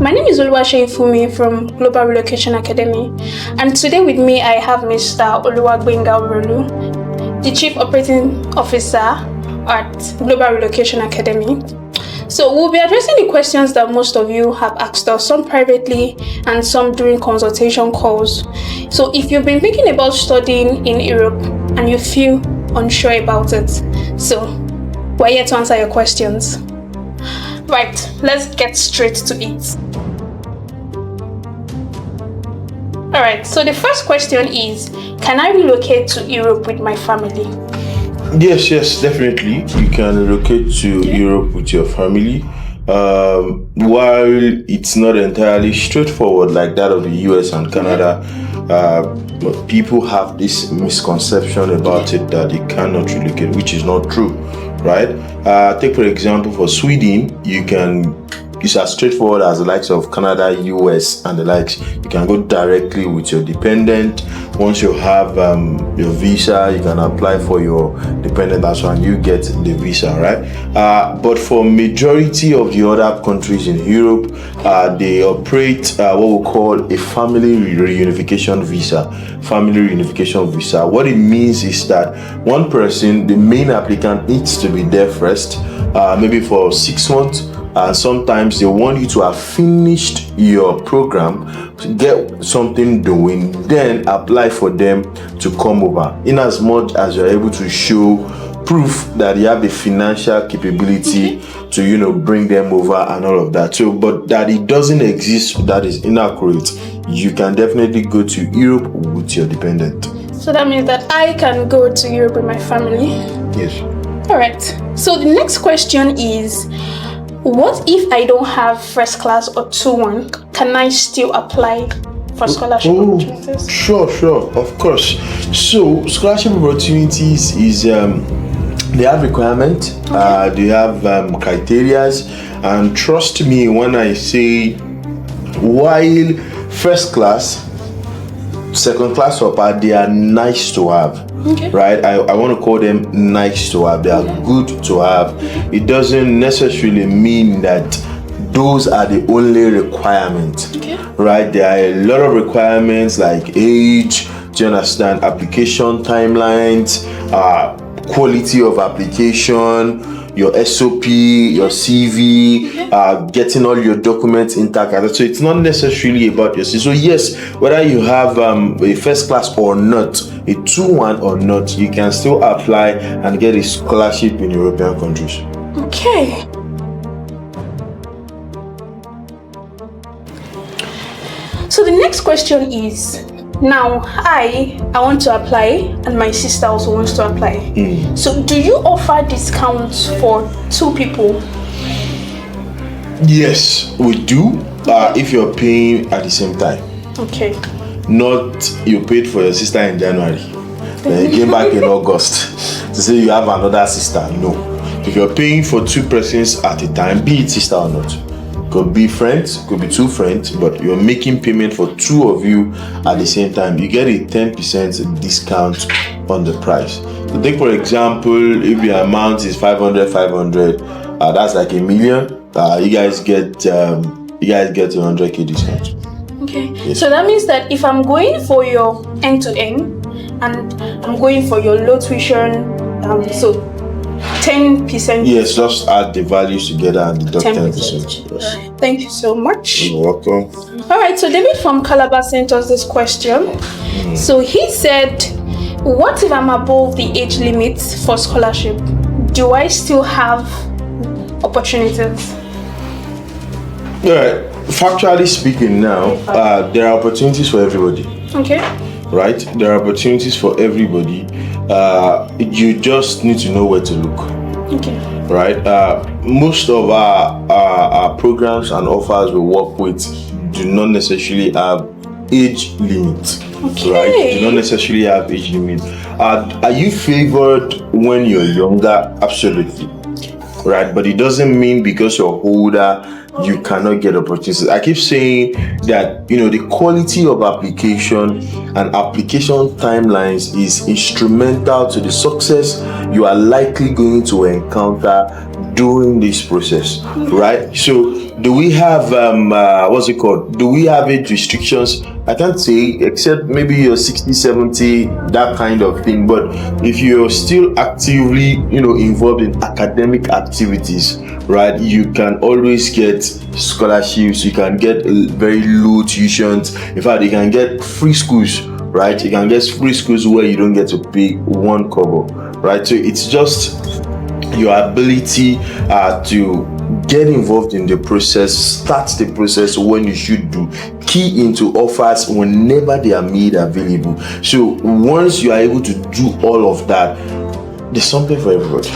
My name is Fumi from Global Relocation Academy, and today with me I have Mr. Oluwagbenga Rolu, the Chief Operating Officer at Global Relocation Academy. So we'll be addressing the questions that most of you have asked us, some privately and some during consultation calls. So if you've been thinking about studying in Europe and you feel unsure about it, so we're here to answer your questions. Right, let's get straight to it. Alright, so the first question is, can I relocate to Europe with my family? Yes, definitely. You can relocate to Europe with your family. While it's not entirely straightforward like that of the US and Canada, people have this misconception about it that they cannot relocate, which is not true, right? Take for example, for Sweden, it's as straightforward as the likes of Canada, US, and the likes. You can go directly with your dependent. Once you have your visa, you can apply for your dependent as well, and you get the visa, right? But for majority of the other countries in Europe, they operate what we call a family reunification visa. Family reunification visa. What it means is that one person, the main applicant, needs to be there first, maybe for 6 months. Sometimes they want you to have finished your program, to get something doing, then apply for them to come over. In as much as you're able to show proof that you have the financial capability to, bring them over and all of that. So, but that it doesn't exist, that is inaccurate. You can definitely go to Europe with your dependent. So that means that I can go to Europe with my family? Yes. All right. So the next question is, what if I don't have first class or 2-1? Can I still apply for scholarship opportunities? Sure, of course. So scholarship opportunities is they have requirement, they have criterias, and trust me when I say, while first class, second class upper, they are nice to have. Right? I want to call them nice to have. They are good to have. It doesn't necessarily mean that those are the only requirements. Right? There are a lot of requirements like age, do you understand, application timelines, quality of application, your SOP, your CV, getting all your documents intact. So it's not necessarily about your CV. So yes, whether you have a first class or not, a 2-1 or not, you can still apply and get a scholarship in European countries. Okay. So the next question is, now I want to apply and my sister also wants to apply. So do you offer discounts for 2 people? Yes, we do. If you're paying at the same time. Okay. Not you paid for your sister in January, then you came back in August to say you have another sister. No. If you're paying for 2 persons at a time, be it sister or not, could be friends, could be 2 friends, but you're making payment for 2 of you at the same time, you get a 10% discount on the price. So take for example, if the amount is 500, that's like $1 million. You guys get a 100k discount. Okay. Yes. So that means that if I'm going for your end-to-end and I'm going for your low tuition, so 10%. Yes, just add the values together and deduct 10%. Yes. Right. Thank you so much. You're welcome. All right, so David from Calabar sent us this question. So he said, what if I'm above the age limit for scholarship? Do I still have opportunities? All right. Factually speaking now, there are opportunities for everybody. Okay. Right? There are opportunities for everybody. You just need to know where to look. Okay. Right? Most of our programs and offers we work with do not necessarily have age limit. Okay. Right? Do not necessarily have age limit. Are you favored when you're younger? Absolutely. Right? But it doesn't mean because you're older you cannot get opportunities. I keep saying that the quality of application and application timelines is instrumental to the success you are likely going to encounter during this process, right? So do we have what's it called? Do we have age restrictions? I can't say, except maybe you're 60, 70, that kind of thing. But if you're still actively, involved in academic activities, right, you can always get scholarships. You can get very low tuitions. In fact, you can get free schools, right? You can get free schools where you don't get to pay one kobo, right? So it's just your ability to get involved in the process, start the process when you should do, key into offers whenever they are made available. So once you are able to do all of that, there's something for everybody.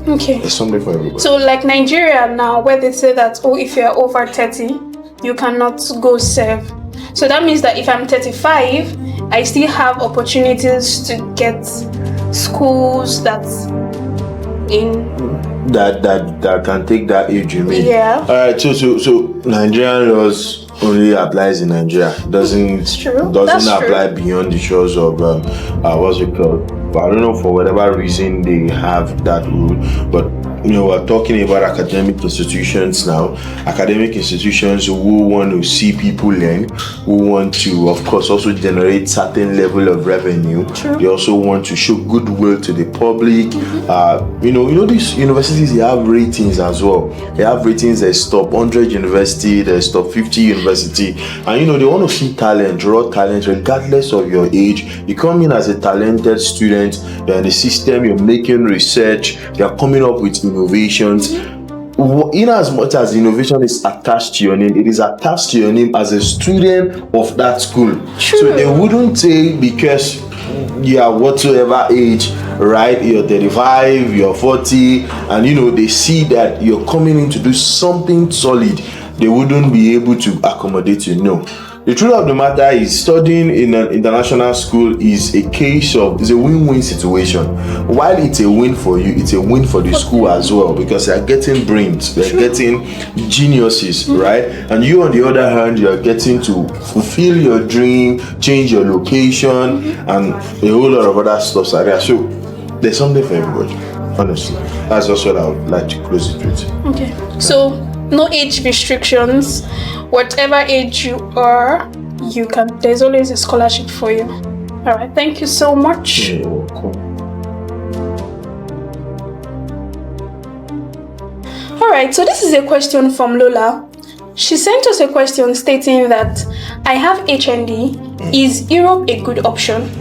Okay. There's something for everybody. So like Nigeria now, where they say that, if you're over 30, you cannot go serve. So that means that if I'm 35, I still have opportunities to get schools that's in that can take that age, you mean? Yeah. All right. So Nigerian laws only applies in Nigeria. Doesn't apply beyond the shores of what's it called? But I don't know, for whatever reason they have that rule. But we're talking about academic institutions now. Academic institutions who want to see people learn, who want to, of course, also generate certain level of revenue. True. They also want to show goodwill to the public. These universities, they have ratings as well. They have ratings. There's top 100 university, there's top 50 university, and they want to see talent, raw talent, regardless of your age. You come in as a talented student, you're in the system, you're making research, you're coming up with innovations. In as much as innovation is attached to your name, it is attached to your name as a student of that school. True. So they wouldn't say because you are whatsoever age, right? You're 35, you're 40, and they see that you're coming in to do something solid, they wouldn't be able to accommodate you. No. The truth of the matter is, studying in an international school is a win-win situation. While it's a win for you, it's a win for the school as well, because they're getting brains, they're getting geniuses, right? And you, on the other hand, you're getting to fulfill your dream, change your location, and a whole lot of other stuff like that. So there's something for everybody, honestly. That's just what I would like to close it with. Okay. So no age restrictions. Whatever age you are, there's always a scholarship for you. All right, thank you so much. You're welcome. All right, so this is a question from Lola. She sent us a question stating that I have HND. Is Europe a good option?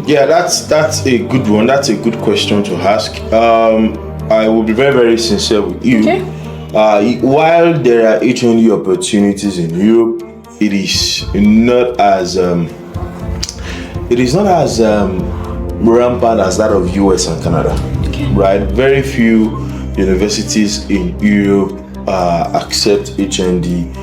Yeah, that's a good one. That's a good question to ask. I will be very, very sincere with you. Okay. While there are HND opportunities in Europe, it is not as rampant as that of US and Canada. Okay. Right? Very few universities in Europe accept HND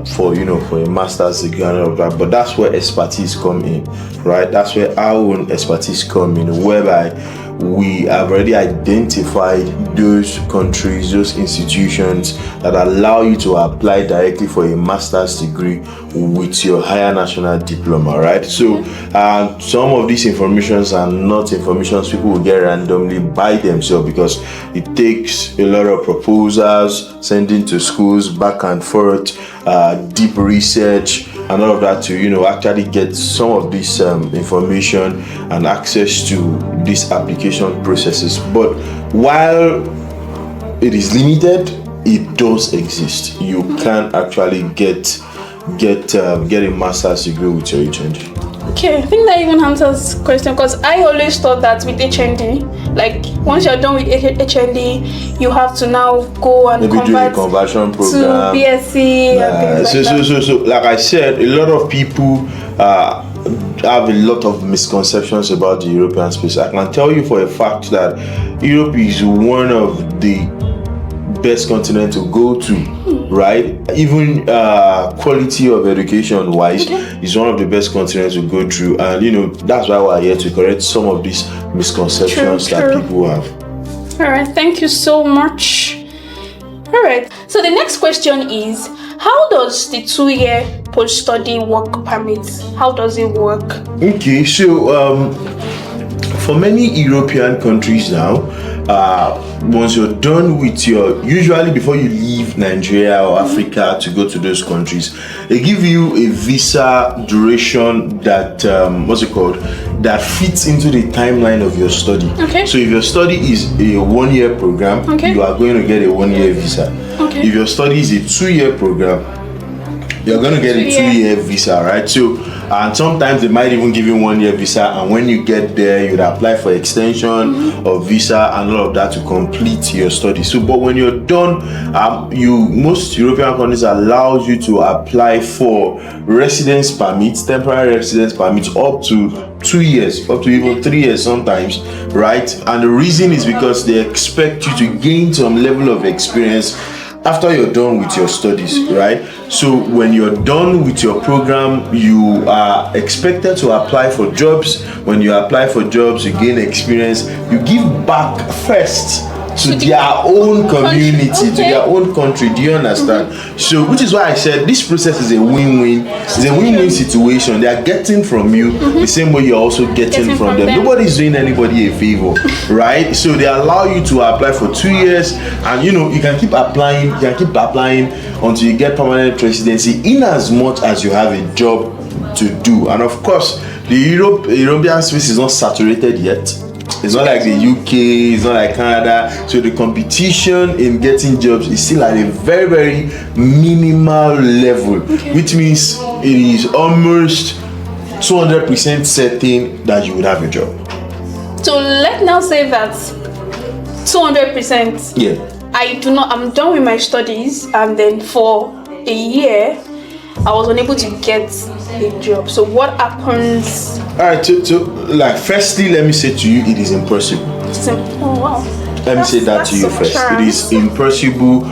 for a master's degree and all of that. But that's where expertise come in, right? That's where our own expertise come in, whereby we have already identified those countries, those institutions that allow you to apply directly for a master's degree with your higher national diploma, right? So some of these informations are not informations people will get randomly by themselves, because it takes a lot of proposals, sending to schools, back and forth, deep research and all of that to actually get some of this information and access to these application processes. But while it is limited, it does exist. You can actually get a master's degree with your HND. Okay, I think that even answers the question, because I always thought that with HND, like once you're done with HND, you have to now go and maybe do a conversion program to BSc and things like that. So like I said, a lot of people have a lot of misconceptions about the European space. I can tell you for a fact that Europe is one of the best continent to go to, right? Even quality of education wise, is one of the best continents to go through, and that's why we're here to correct some of these misconceptions that people have. All right, thank you so much. All right, so the next question is, how does the 2-year post-study work permit, how does it work? Okay, so for many European countries now, once you're done with usually before you leave Nigeria or Africa to go to those countries, they give you a visa duration that that fits into the timeline of your study. Okay. So if your study is a 1-year program, you are going to get a 1-year visa. Okay. If your study is a 2-year program, you're going to get a 2-year visa, right? So, and sometimes they might even give you 1-year visa, and when you get there, you'd apply for extension of visa and all of that to complete your study. So, but when you're done, most European countries allows you to apply for residence permits, temporary residence permits, up to 2 years, up to even 3 years sometimes, right? And the reason is because they expect you to gain some level of experience after you're done with your studies, right? So when you're done with your program, you are expected to apply for jobs. When you apply for jobs, you gain experience. You give back first to their own community, to their own country. Do you understand? So, which is why I said this process is a win-win. It's a win-win situation. They are getting from you the same way you're also getting from them. Nobody's doing anybody a favor, right? So they allow you to apply for 2 years, and you can keep applying. You can keep applying until you get permanent residency, in as much as you have a job to do. And of course, the European space is not saturated yet. It's not like the UK, it's not like Canada. So the competition in getting jobs is still at a very, very minimal level, which means it is almost 200% certain that you would have a job. So let's now say that 200%. Yeah. I'm done with my studies, and then for a year I was unable to get a job. So what happens? All right, firstly, let me say to you, it is impossible. Oh wow. Let me say that to you first. It is impossible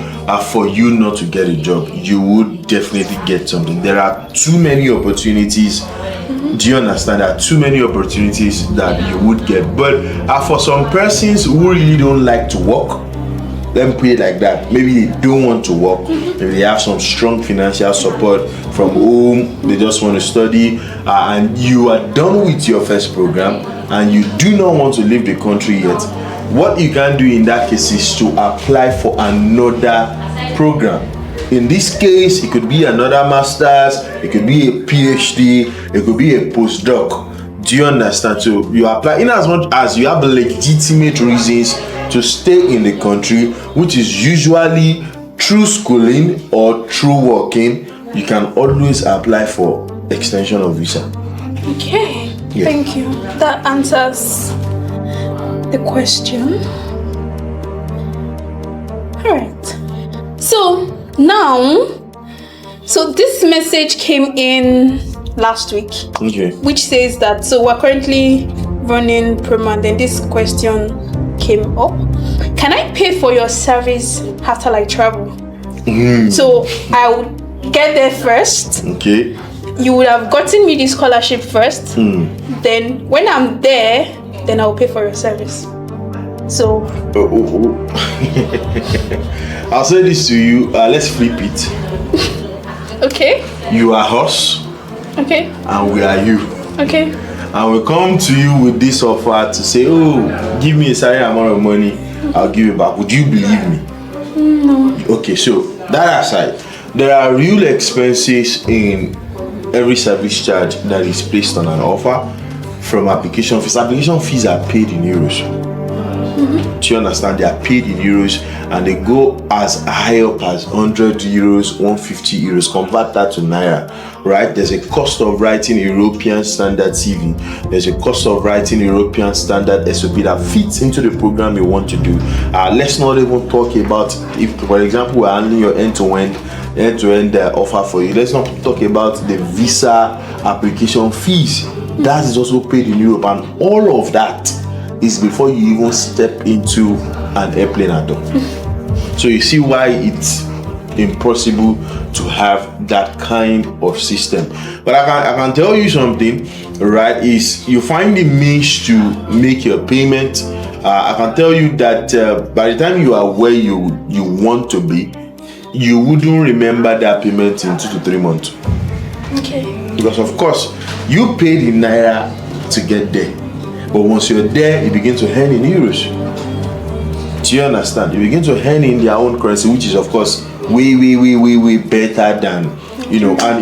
for you not to get a job. You would definitely get something. There are too many opportunities. Do you understand? There are too many opportunities that you would get. But for some persons who really don't like to work, let me put it like that. Maybe they don't want to work. Maybe they have some strong financial support from home. They just want to study, and you are done with your first program, and you do not want to leave the country yet. What you can do in that case is to apply for another program. In this case, it could be another master's, it could be a PhD, it could be a postdoc. Do you understand? So you apply in as much as you have legitimate reasons to stay in the country, which is usually through schooling or through working. You can always apply for extension of visa. Okay, thank you. That answers the question. All right. So now, this message came in last week, which says that we're currently running promo, and then this question came up: can I pay for your service after I travel? So I would get there first. Okay. You would have gotten me the scholarship first. Then when I'm there, then I'll pay for your service. So I'll say this to you. Let's flip it. Okay. You are us. Okay. And we are you. Okay. And we come to you with this offer to say, give me a certain amount of money, I'll give it back. Would you believe me? No. Okay, so that aside, there are real expenses in every service charge that is placed on an offer, from application fees. Application fees are paid in euros. Do you understand? They are paid in euros, and they go as high up as 100 euros, 150 euros. Convert that to naira, right? There's a cost of writing European standard CV. There's a cost of writing European standard SOP that fits into the program you want to do. Let's not even talk about, if, for example, we're handling your end-to-end offer for you. Let's not talk about the visa application fees. That is also paid in Europe, and all of that is before you even step into an airplane at all. So you see why it's impossible to have that kind of system. But I can tell you something, right? Is you find the means to make your payment. I can tell you that by the time you are where you want to be, you wouldn't remember that payment in 2 to 3 months. Okay. Because of course you paid in naira to get there. But once you're there, you begin to earn in euros. Do you understand? You begin to earn in their own currency, which is of course way better than, and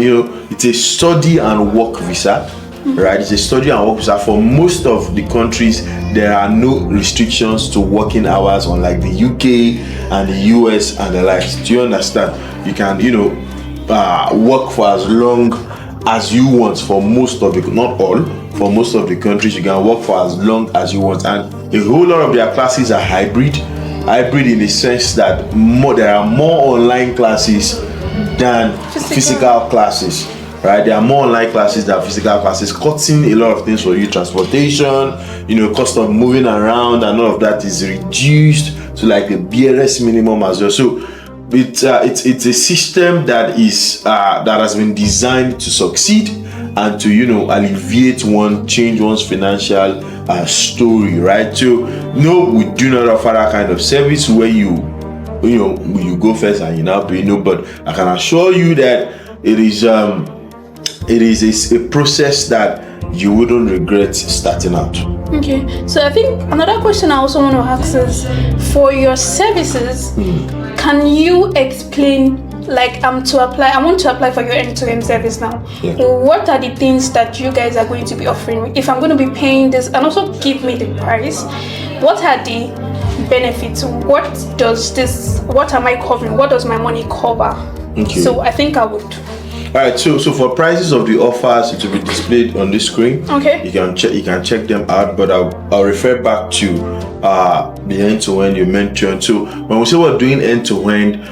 it's a study and work visa, right? It's a study and work visa. For most of the countries, there are no restrictions to working hours, unlike the UK and the US and the likes. Do you understand? You can, work for as long as you want. For most of the, not all, for most of the countries, you can work for as long as you want. And a whole lot of their classes are hybrid in the sense that there are more online classes than physical classes, right? There are more online classes than physical classes, cutting a lot of things for you. Transportation, cost of moving around and all of that is reduced to like the barest minimum as well. So it's a system that has been designed to succeed and to alleviate change one's financial story, right? So no, we do not offer that kind of service where you go first and you now pay. No, but I can assure you that it is a process that you wouldn't regret starting out. Okay, so I think another question I also want to ask is, for your services, can you explain, like, I want to apply for your end-to-end service now. Yeah. What are the things that you guys are going to be offering? If I'm going to be paying this, and also give me the price, what are the benefits? What am I covering? What does my money cover? Okay. So I think I would. All right, so for prices of the offers, it will be displayed on the screen. Okay. You can check them out, but I'll refer back to the end-to-end you mentioned. So when we say we're doing end-to-end,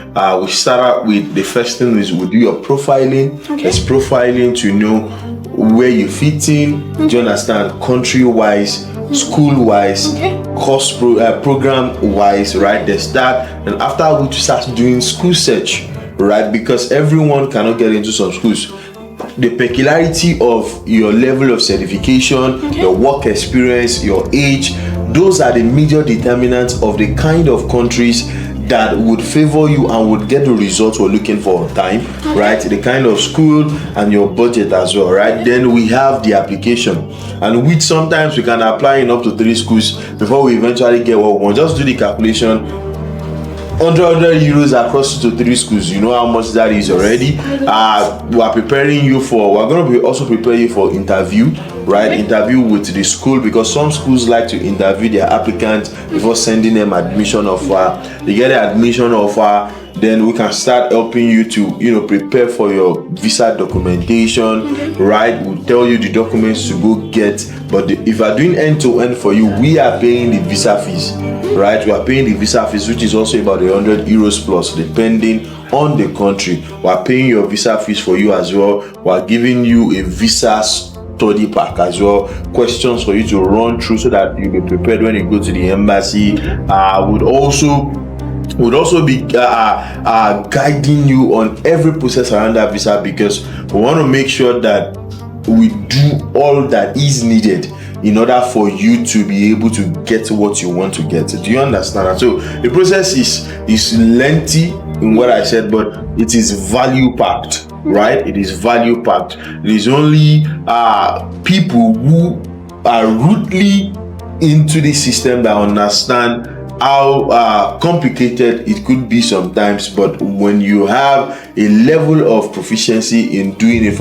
we start out with the first thing is we do your profiling. Okay. It's profiling to know where you fit in. Do you understand? Country-wise, school-wise, course program-wise, right? They start, and after we start doing school search, right? Because everyone cannot get into some schools. The peculiarity of your level of certification, your work experience, your age, those are the major determinants of the kind of countries that would favor you and would get the results we're looking for on time, right? The kind of school and your budget as well, right? Then we have the application, and which sometimes we can apply in up to 3 schools before we eventually get what we want. Just do the calculation. 100 euros across to 3 schools. You know how much that is already. We're going to also prepare you for interview, right? Interview with the school, because some schools like to interview their applicants before sending them admission offer. They get the admission offer, then we can start helping you to prepare for your visa documentation, right? We'll tell you the documents to go get. But if you are doing end-to-end for you, we are paying the visa fees, right? We are paying the visa fees, which is also about 100 euros plus, depending on the country. We are paying your visa fees for you as well. We are giving you a visa study pack as well, questions for you to run through so that you'll be prepared when you go to the embassy. Would also be guiding you on every process around that visa, because we want to make sure that we do all that is needed in order for you to be able to get what you want to get. Do you understand? So the process is lengthy in what I said, but it is value packed, right? It is value packed. It is only people who are rooted into the system that understand how complicated it could be sometimes, but when you have a level of proficiency in doing it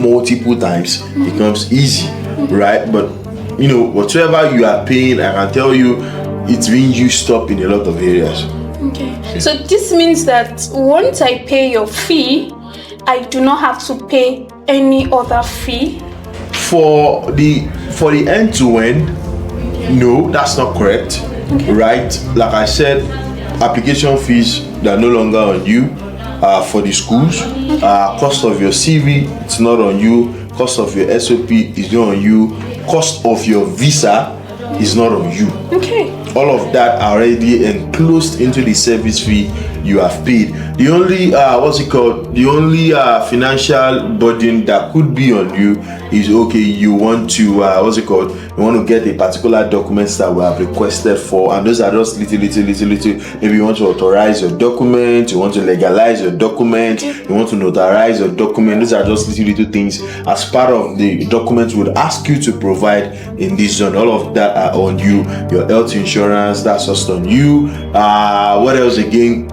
multiple times, it becomes easy, right? But whatever you are paying, I can tell you it's being used up in a lot of areas. Okay, so this means that once I pay your fee, I do not have to pay any other fee? For the end-to-end, no, that's not correct. Right, like I said, application fees, they're no longer on you. For the schools, cost of your CV, it's not on you. Cost of your SOP is not on you. Cost of your visa is not on you. Okay. All of that are already enclosed into the service fee you have paid. The only the only financial burden that could be on you is, okay, you want to you want to get a particular documents that we have requested for, and those are just little. Maybe you want to authorize your document, you want to legalize your document, you want to notarize your document. Those are just little things as part of the documents would ask you to provide in this zone. All of that are on you. Your health insurance, that's just on you. What else again?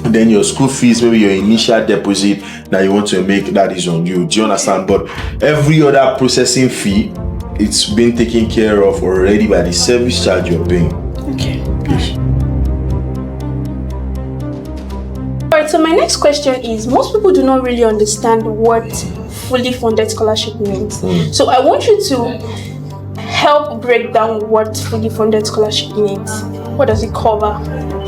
Then your school fees, maybe your initial deposit that you want to make, that is on you. Do you understand? But every other processing fee, it's been taken care of already by the service charge you're paying. Okay. Alright, so my next question is, most people do not really understand what fully funded scholarship means. So I want you to help break down what fully funded scholarship means. What does it cover?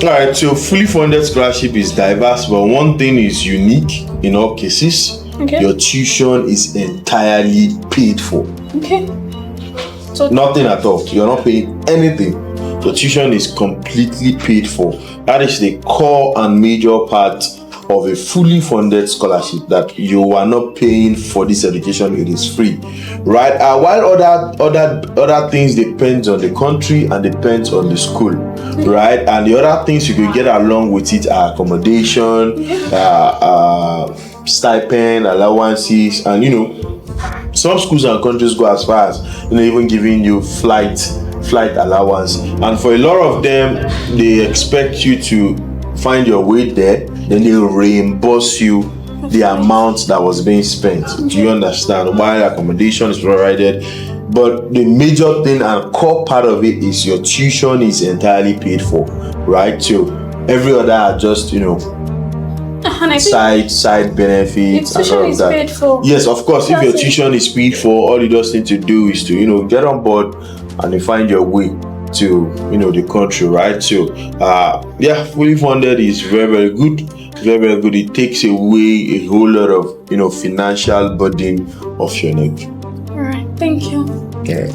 Alright, so fully funded scholarship is diverse, but one thing is unique in all cases. Okay. Your tuition is entirely paid for. Okay. So nothing at all. You're not paying anything. Your tuition is completely paid for. That is the core and major part of a fully funded scholarship, that you are not paying for this education. It is free, right? While other things depends on the country and depends on the school, right? And the other things you could get along with it are accommodation, stipend, allowances, and some schools and countries go as far as even giving you flight allowance. And for a lot of them, they expect you to find your way there, then they'll reimburse you the amount that was being spent. Do you understand? While accommodation is provided, but the major thing and core part of it is your tuition is entirely paid for, right? So every other are just side benefits and all of that. Paid for. Yes, of course. If your tuition is paid for, all you just need to do is to get on board and find your way to the country, right? So fully funded is very, very good. Very, very good. It takes away a whole lot of financial burden off your neck. All right, thank you. Yeah.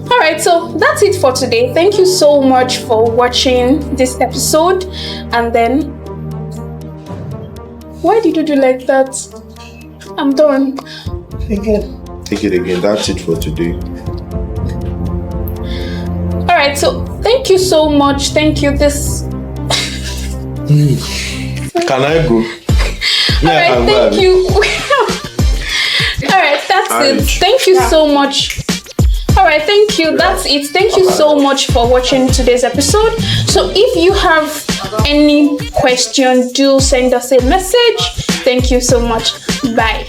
All right, so that's it for today. Thank you so much for watching this episode. And then, why did you do like that? I'm done. Take it again. That's it for today. All right, so thank you so much. Thank you. Can I go? All right, thank you. All right, that's it. Thank you so much. All right, thank you. That's it. Thank you so much for watching today's episode. So if you have any question, do send us a message. Thank you so much. Bye.